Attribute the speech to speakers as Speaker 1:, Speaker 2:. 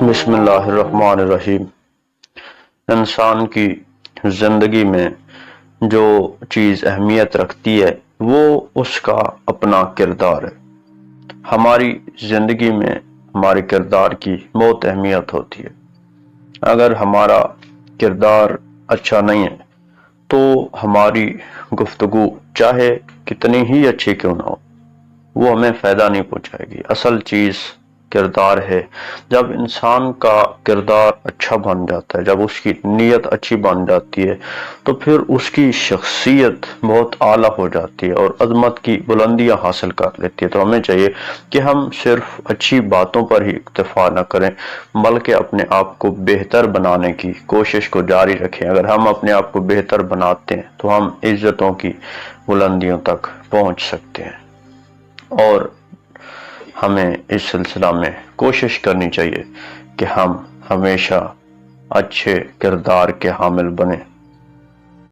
Speaker 1: بسم اللہ الرحمن الرحیم۔ انسان کی زندگی میں جو چیز اہمیت رکھتی ہے وہ اس کا اپنا کردار ہے۔ ہماری زندگی میں ہمارے کردار کی بہت اہمیت ہوتی ہے۔ اگر ہمارا کردار اچھا نہیں ہے تو ہماری گفتگو چاہے کتنی ہی اچھی کیوں نہ ہو وہ ہمیں فائدہ نہیں پہنچائے گی۔ اصل چیز کردار ہے۔ جب انسان کا کردار اچھا بن جاتا ہے، جب اس کی نیت اچھی بن جاتی ہے تو پھر اس کی شخصیت بہت اعلیٰ ہو جاتی ہے اور عظمت کی بلندیاں حاصل کر لیتی ہے۔ تو ہمیں چاہیے کہ ہم صرف اچھی باتوں پر ہی اکتفا نہ کریں بلکہ اپنے آپ کو بہتر بنانے کی کوشش کو جاری رکھیں۔ اگر ہم اپنے آپ کو بہتر بناتے ہیں تو ہم عزتوں کی بلندیوں تک پہنچ سکتے ہیں، اور ہمیں اس سلسلہ میں کوشش کرنی چاہیے کہ ہم ہمیشہ اچھے کردار کے حامل بنیں۔